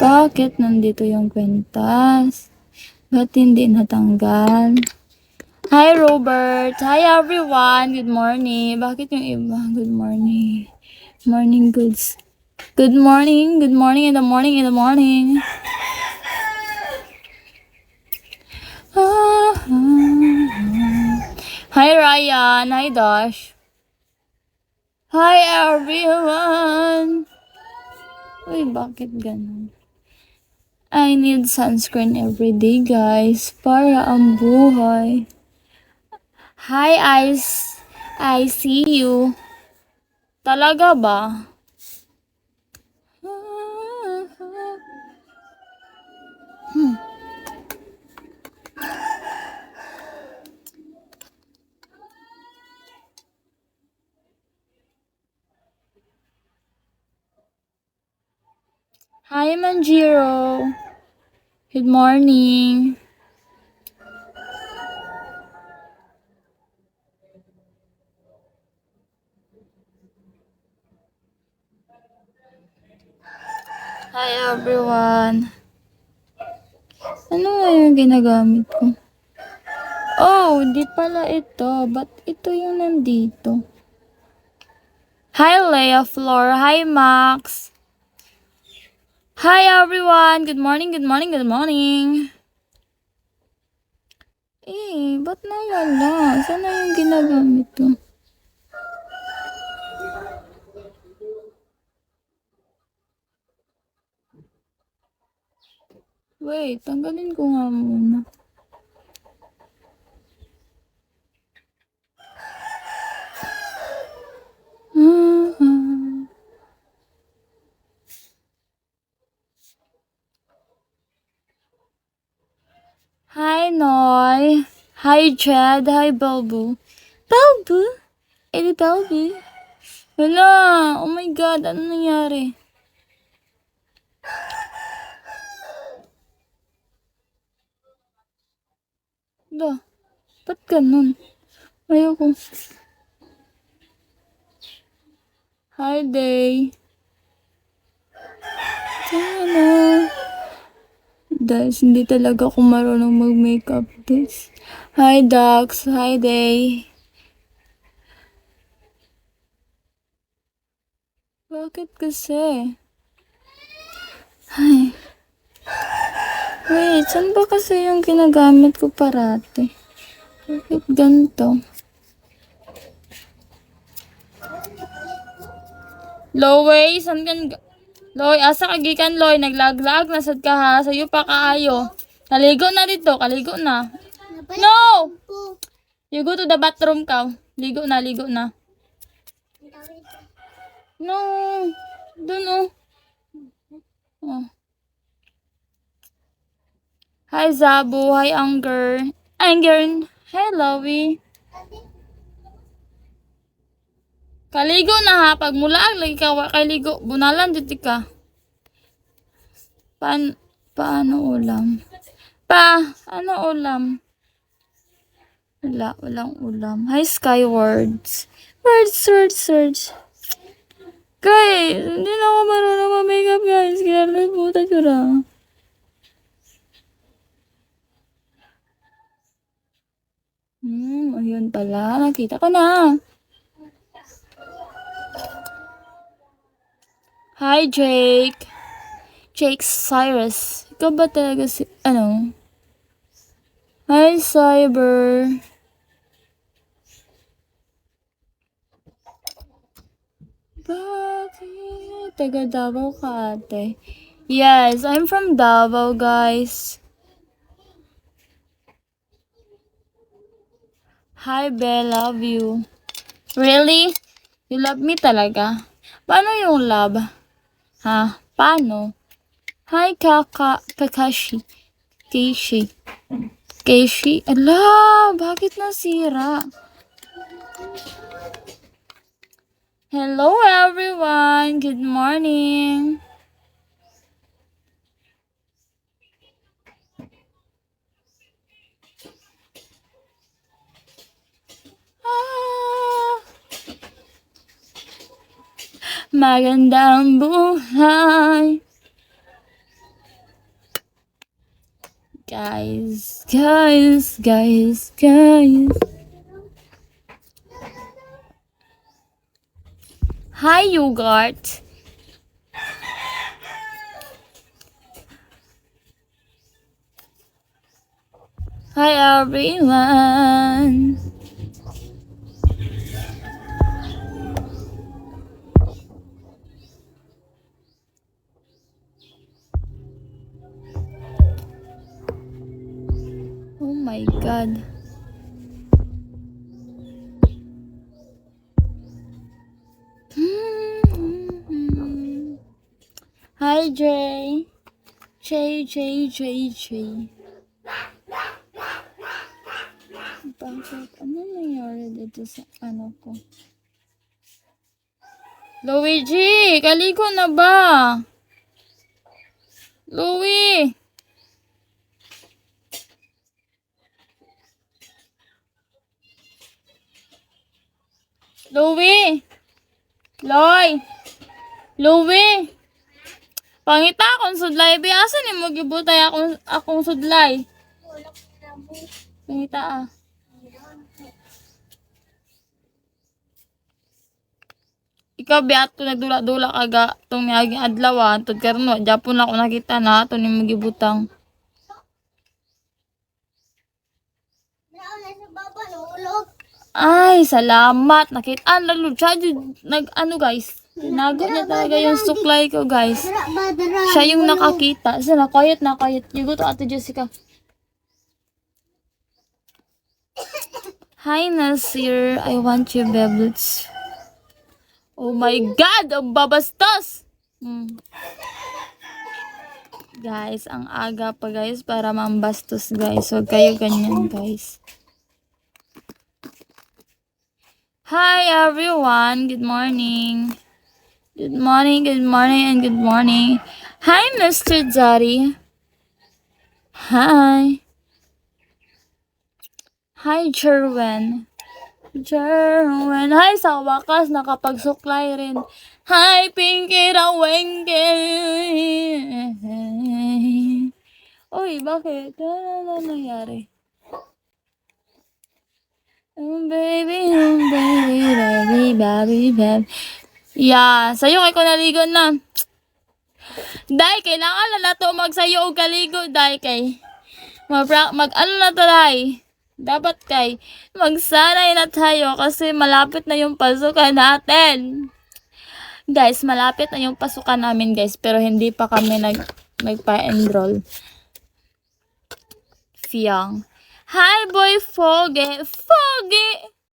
Bakit nandito yung kwentas? Ba't hindi natanggal? Hi Robert! Hi everyone! Good morning! Bakit yung iba? Good morning. Morning goods. Good morning! Good morning in the morning in the morning! Hi Ryan! Hi Dash! Hi everyone! Uy, bakit ganun? I need sunscreen every day, guys, para ang buhay. Hi, Ice. I see you. Talaga ba? Hi, Manjiro. Good morning. Hi, everyone. Ano nga yung ginagamit ko? Oh, di pala ito. Ba't ito yung nandito? Hi, Leia Flor. Hi, Max. Hi, everyone. Good morning, good morning, good morning. Ba't nawala? Saan na yung ginagamit ko? Wait, tanggalin ko nga muna. Hi, Noy. Hi, Chad. Hi, Balbu. Balbu? Edi Balbu? Wala. Oh my God. Ano nangyari? Wala. Ba't ganun? Ayoko. Hi, Day. Sana. Guys, hindi talaga ako marunong mag-makeup, guys. Hi, Dax. Hi, Day. Bakit kasi? Ay. Wait, saan ba kasi yung ginagamit ko parati? Bakit ganito? Loy, saan kan... Loy, asa kagikan, Loy? Naglaglag, nasad ka ha? Sa'yo pa kaayo. Kaligo na dito, kaligo na. No! You go to the bathroom ka. Ligo na, ligo na. No! Doon oh. Oh. Hi Zabu, hi Anger. Anger. Hi Lowy. Kaligo na ha. Pag mulaag, lagi ka kaligo. Bunalan dito ka. Paano ulam? Ano ulam? Walang ulam. Hi Skywards. Words. Guys, hindi na ako marunong mag-makeup guys. Kinalimutan ko na. Ayun pala. Nakita ko na. Hi Jake. Jake Cyrus. Ikaw ba talaga si... Ano? Hi Cyber. Bakit? Taga Davao ka ate. Yes, I'm from Davao guys. Hi Belle, love you. Really? You love me talaga? Paano yung love? Ha? Paano? Hi Kakashi. Keishi. Ala, bakit nasira? Hello everyone. Good morning. Magandang buhay. Guys, guys, guys, guys. Hi, yogurt. Hi, everyone. Oh my God. Hi, Jay. Jay. Bakit? Ano nangyari dito sa ano ko? Luigi, kaligo na ba? Louie! Louie! Louie! Pangita akong sudlay. Biasa ni mo gibutay akong sudlay. Pangita ah. Ikaw biat to nagdula-dula kaga tong niaging adlaw antod karon wa Japon ako nakita na to ni mo gibutang. Ay, salamat. Nakitaan lalo siya nag-ano guys. Tinago niya talaga yung suklay ko guys. Siya yung nakakita. Sana quiet na quiet. Yugo to Ate Jessica. Hi Nasir, I want you bebels. Oh my God, ang babastos. Guys, ang aga pa guys para mambastos guys. Huwag kayo ganyan guys. Hi everyone, good morning. Good morning, and good morning. Hi Mr. Daddy. Hi. Hi Jerwin. Hi, sa wakas nakapagsuklay rin. Hi Pinky Rawengke. Uy, bakit? Ano nangyari? Baby. Yeah, sayo kay ko naligo na. Day, kailangan na to magsayo og kaligo, day kay. Mag-ano na to, day. Dapat kay magsanay na tayo kasi malapit na yung pasukan natin. Guys, malapit na yung pasukan namin, guys, pero hindi pa kami nagpa-enroll. Fiang. Hi, boy Foggy.